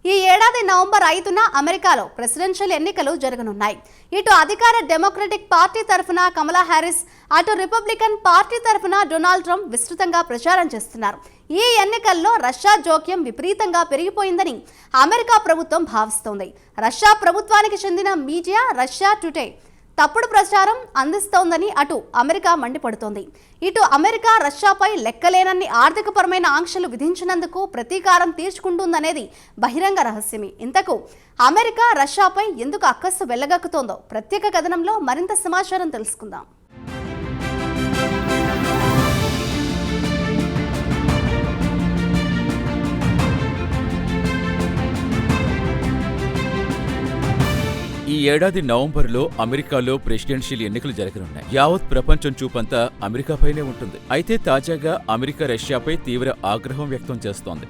ఈ ఏడాది నవంబర్ 5న అమెరికాలో ప్రెసిడెన్షియల్ ఎన్నికలు జరగనున్నాయి. ఇటు అధికార డెమోక్రటిక్ పార్టీ తరఫున కమలా హ్యారిస్, అటు రిపబ్లికన్ పార్టీ తరఫున డొనాల్డ్ ట్రంప్ విస్తృతంగా ప్రచారం చేస్తున్నారు. ఈ ఎన్నికల్లో రష్యా జోక్యం విపరీతంగా పెరిగిపోయిందని అమెరికా ప్రభుత్వం భావిస్తోంది. రష్యా ప్రభుత్వానికి చెందిన మీడియా రష్యా టుడే తప్పుడు ప్రచారం అందిస్తోందని అటు అమెరికా మండిపడుతోంది. ఇటు అమెరికా రష్యాపై లెక్కలేనన్ని ఆర్థికపరమైన ఆంక్షలు విధించినందుకు ప్రతీకారం తీర్చుకుంటుందనేది బహిరంగ రహస్యమే. ఇంతకు అమెరికా రష్యాపై ఎందుకు అక్కస్సు వెళ్లగక్కుతోందో ప్రత్యేక కథనంలో మరింత సమాచారం తెలుసుకుందాం. ఈ ఏడాది నవంబర్లో అమెరికాలో ప్రెసిడెన్షియల్ ఎన్నికలు జరగనున్నాయి. యావత్ ప్రపంచం చూపంతా అమెరికాపైనే ఉంటుంది. అయితే తాజాగా అమెరికా రష్యాపై తీవ్ర ఆగ్రహం వ్యక్తం చేస్తోంది.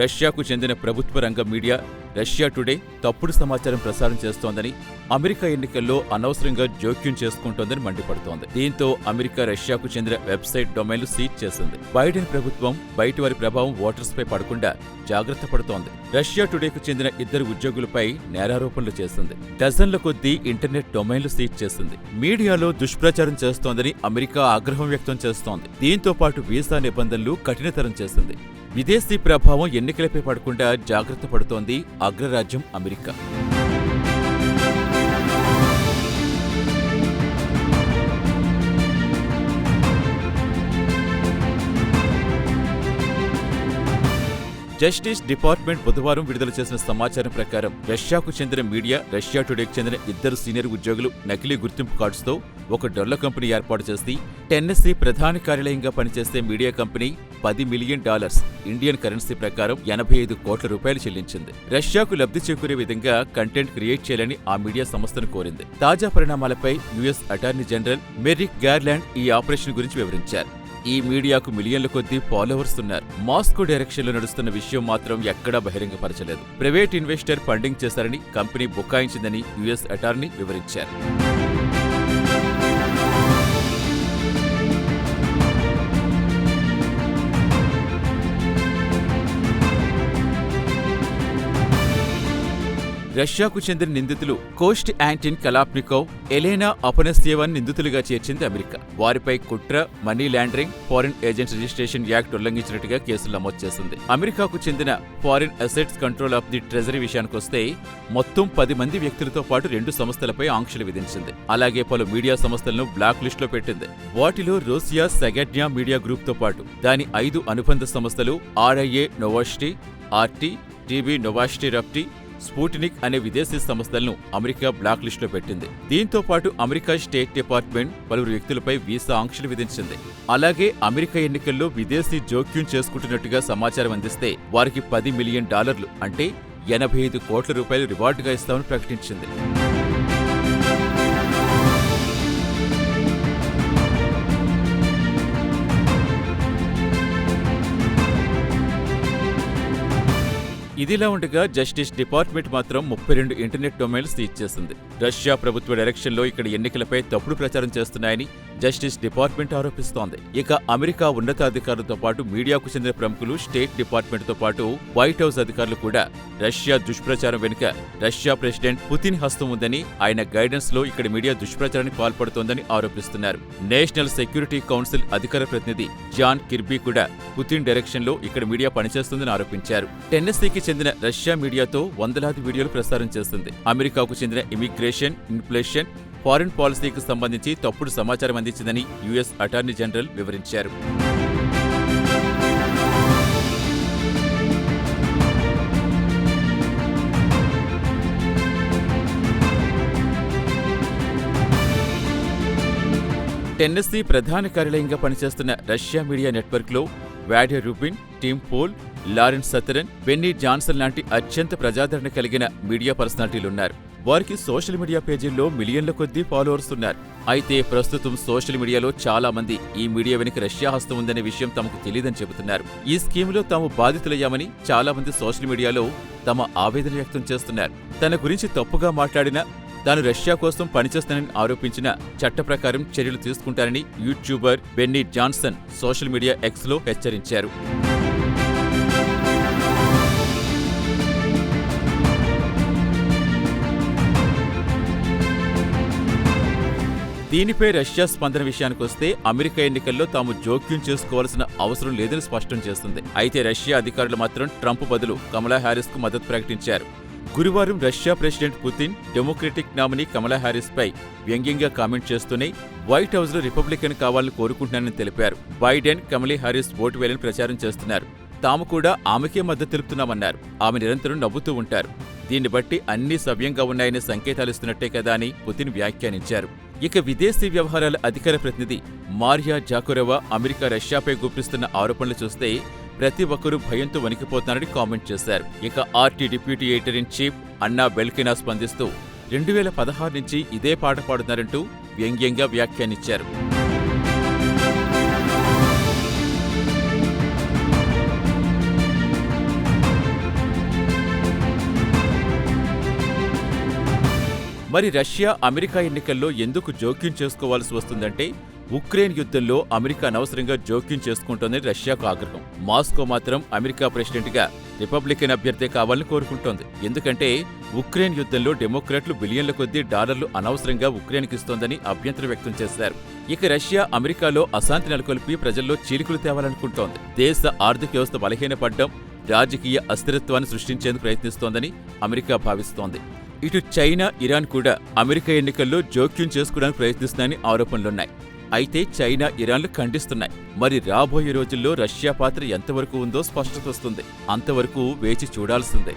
రష్యాకు చెందిన ప్రభుత్వ రంగ మీడియా రష్యా టుడే తప్పుడు సమాచారం ప్రసారం చేస్తోందని, అమెరికా ఎన్నికల్లో అనవసరంగా జోక్యం చేసుకుంటోందని మండిపడుతోంది. దీంతో అమెరికా రష్యాకు చెందిన వెబ్సైట్ డొమైన్లు సీజ్ చేసింది. బైడెన్ ప్రభుత్వం బయటివారి ప్రభావం ఓటర్స్ పై పడకుండా జాగ్రత్త పడుతోంది. రష్యా టుడేకు చెందిన 2 ఉద్యోగులపై నేరారోపణలు చేసింది. డజన్ల కొద్దీ ఇంటర్నెట్ డొమైన్లు సీజ్ చేసింది. మీడియాలో దుష్ప్రచారం చేస్తోందని అమెరికా ఆగ్రహం వ్యక్తం చేస్తోంది. దీంతో పాటు వీసా నిబంధనలు కఠినతరం చేసింది. విదేశీ ప్రభావం ఎన్నికలపై పడకుండా జాగ్రత్త పడుతోంది అగ్రరాజ్యం అమెరికా. జస్టిస్ డిపార్ట్మెంట్ బుధవారం విడుదల చేసిన సమాచారం ప్రకారం రష్యాకు చెందిన మీడియా రష్యా టుడేకి చెందిన 2 సీనియర్ ఉద్యోగులు నకిలీ గుర్తింపు కార్డ్స్తో ఒక డొల్ల కంపెనీ ఏర్పాటు చేసి టెన్నెస్సీ ప్రధాన కార్యాలయంగా పనిచేసే media company $10 million Indian currency ప్రకారం 85 కోట్ల రూపాయలు చెల్లించింది. రష్యాకు లబ్ధి చేకూరే విధంగా కంటెంట్ క్రియేట్ చేయాలని ఆ మీడియా సంస్థను కోరింది. తాజా పరిణామాలపై US attorney general Merrick garland ఈ ఆపరేషన్ గురించి వివరించారు. ఈ మీడియాకు మిలియన్ల కొద్దీ ఫాలోవర్స్ ఉన్నారు. మాస్కో డైరెక్షన్లో నడుస్తున్న విషయం మాత్రం ఎక్కడా బహిరంగపరచలేదు. ప్రైవేట్ ఇన్వెస్టర్ ఫండింగ్ చేశారని కంపెనీ బుకాయించిందని యుఎస్ అటార్నీ వివరించారు. రష్యాకు చెందిన నిందితులు కోస్ట్ యాంటిన్ కలాప్నికోవ్, ఎలెనా అపనస్యేవాన్ నిందితులుగా చేర్చింది అమెరికా. వారిపై కుట్ర, money laundering, foreign agents registration act ఉల్లంఘించినట్టుగా కేసులు నమోదు చేసింది. అమెరికాకు చెందిన foreign assets control of the treasury విషయానికొస్తే మొత్తం 10 మంది వ్యక్తులతో పాటు 2 సంస్థలపై ఆంక్షలు విధించింది. అలాగే పలు మీడియా సంస్థలను బ్లాక్ లిస్టులో పెట్టింది. వాటిలో రోసియా సగట్న్యా మీడియా గ్రూప్తో పాటు దాని 5 అనుబంధ సంస్థలు ఆర్ఐఏ నోవాస్టీ, ఆర్టీ, టీవీ నోవాస్టీ రఫ్టీ, స్పూటినిక్ అనే విదేశీ సంస్థలను అమెరికా బ్లాక్ లిస్టులో పెట్టింది. దీంతో పాటు అమెరికా స్టేట్ డిపార్ట్మెంట్ పలువురు వ్యక్తులపై వీసా ఆంక్షలు విధించింది. అలాగే అమెరికా ఎన్నికల్లో విదేశీ జోక్యం చేసుకుంటున్నట్టుగా సమాచారం అందిస్తే వారికి $10 మిలియన్ అంటే 85 కోట్ల రూపాయలు రివార్డుగా ఇస్తామని ప్రకటించింది. ఇదిలా ఉండగా జస్టిస్ డిపార్ట్మెంట్ మాత్రం 32 ఇంటర్నెట్ డొమైన్లు సీజ్ చేసింది. రష్యా ప్రభుత్వ డైరెక్షన్లో ఇక్కడ ఎన్నికలపై తప్పుడు ప్రచారం చేస్తున్నాయని జస్టిస్ డిపార్ట్మెంట్ ఆరోపిస్తోంది. ఇక అమెరికా ఉన్నతాధికారులతో పాటు మీడియాకు చెందిన ప్రముఖులు, స్టేట్ డిపార్ట్మెంట్తో పాటు వైట్ హౌస్ అధికారులు కూడా రష్యా దుష్ప్రచారం వెనుక రష్యా ప్రెసిడెంట్ పుతిన్ హస్తం ఉందని, ఆయన గైడెన్స్ లో ఇక్కడ మీడియా దుష్ప్రచారానికి పాల్పడుతోందని ఆరోపిస్తున్నారు. నేషనల్ సెక్యూరిటీ కౌన్సిల్ అధికార ప్రతినిధి జాన్ కిర్బీ కూడా పుతిన్ డైరెక్షన్ లో ఇక్కడ మీడియా పనిచేస్తుందని ఆరోపించారు. టెన్నెస్సీకి చెందిన రష్యా మీడియాతో వందలాది వీడియోలు ప్రసారం చేస్తుంది. అమెరికాకు చెందిన ఇమిగ్రేషన్, ఇన్ఫ్లేషన్, ఫారిన్ పాలసీకి సంబంధించి తప్పుడు సమాచారం అందించిందని యుఎస్ అటార్నీ జనరల్ వివరించారు. టెన్నెస్సీ ప్రధాన కార్యాలయంగా పనిచేస్తున్న రష్యా మీడియా నెట్వర్క్లో వాడియర్ Rubin, Tim Pool, Lauren Southern, Benny Johnson లాంటి అత్యంత ప్రజాదరణ కలిగిన మీడియా పర్సనాలిటీలున్నారు. వారికి సోషల్ మీడియా పేజీల్లో మిలియన్ల కొద్దీ ఫాలోవర్స్ ఉన్నారు. అయితే ప్రస్తుతం సోషల్ మీడియాలో చాలా మంది ఈ మీడియా వెనుక రష్యా హస్తం ఉందనే విషయం తమకు తెలియదని చెబుతున్నారు. ఈ స్కీములో తాము బాధితులయ్యామని చాలా మంది సోషల్ మీడియాలో తమ ఆవేదన వ్యక్తం చేస్తున్నారు. తన గురించి తప్పుగా మాట్లాడినా, తాను రష్యా కోసం పనిచేస్తానని ఆరోపించిన చట్ట ప్రకారం చర్యలు తీసుకుంటారని YouTuber Benny Johnson social media ఎక్స్లో హెచ్చరించారు. దీనిపై రష్యా స్పందన విషయానికొస్తే అమెరికా ఎన్నికల్లో తాము జోక్యం చేసుకోవాల్సిన అవసరం లేదని స్పష్టం చేస్తుంది. అయితే రష్యా అధికారులు మాత్రం ట్రంప్ బదులు కమలా హ్యారిస్ కు మద్దతు ప్రకటించారు. గురువారం Russia president Putin Democratic nominee Kamala Harris పై వ్యంగ్యంగా కామెంట్ చేస్తూనే వైట్ హౌస్ లో రిపబ్లికన్ కావాలని కోరుకుంటున్నానని తెలిపారు. బైడెన్, కమలా హ్యారిస్ ఓటు వేయాలని ప్రచారం చేస్తున్నారు. తాము కూడా ఆమెకే మద్దతు తెలుపుతున్నామన్నారు. ఆమె నిరంతరం నవ్వుతూ ఉంటారు. దీన్ని బట్టి అన్నీ సవ్యంగా ఉన్నాయనే సంకేతాలిస్తున్నట్టే కదా అని పుతిన్ వ్యాఖ్యానించారు. ఇక విదేశీ వ్యవహారాల అధికార ప్రతినిధి మారియా జాకోరోవా అమెరికా రష్యాపై గుప్పిస్తున్న ఆరోపణలు చూస్తే ప్రతి ఒక్కరూ భయంతో వణికిపోతున్నారని కామెంట్ చేశారు. ఇక RT deputy editor in chief Anna Belkina స్పందిస్తూ 2016 నుంచి ఇదే పాట పాడుతున్నారంటూ వ్యంగ్యంగా వ్యాఖ్యానించారు. మరి రష్యా అమెరికా ఎన్నికల్లో ఎందుకు జోక్యం చేసుకోవాల్సి వస్తుందంటే ఉక్రెయిన్ యుద్ధంలో అమెరికా అనవసరంగా జోక్యం చేసుకుంటోందని రష్యాకు ఆగ్రహం. మాస్కో మాత్రం అమెరికా ప్రెసిడెంట్గా రిపబ్లికన్ అభ్యర్థి కావాలని కోరుకుంటోంది. ఎందుకంటే ఉక్రెయిన్ యుద్ధంలో డెమోక్రాట్లు బిలియన్ల కొద్దీ డాలర్లు అనవసరంగా ఉక్రెయిన్కి ఇస్తోందని అభ్యంతరం వ్యక్తం చేశారు. ఇక రష్యా అమెరికాలో అశాంతి నెలకొల్పి ప్రజల్లో చీలికలు తేవాలనుకుంటోంది. దేశ ఆర్థిక వ్యవస్థ బలహీనపడ్డం, రాజకీయ అస్థిరత్వాన్ని సృష్టించేందుకు ప్రయత్నిస్తోందని అమెరికా భావిస్తోంది. ఇటు చైనా, ఇరాన్ కూడా అమెరికా ఎన్నికల్లో జోక్యం చేసుకోవడానికి ప్రయత్నిస్తున్నాయని ఆరోపణలున్నాయి. అయితే చైనా, ఇరాన్లు ఖండిస్తున్నాయి. మరి రాబోయే రోజుల్లో రష్యా పాత్ర ఎంతవరకు ఉందో స్పష్టత వస్తుంది. అంతవరకు వేచి చూడాల్సిందే.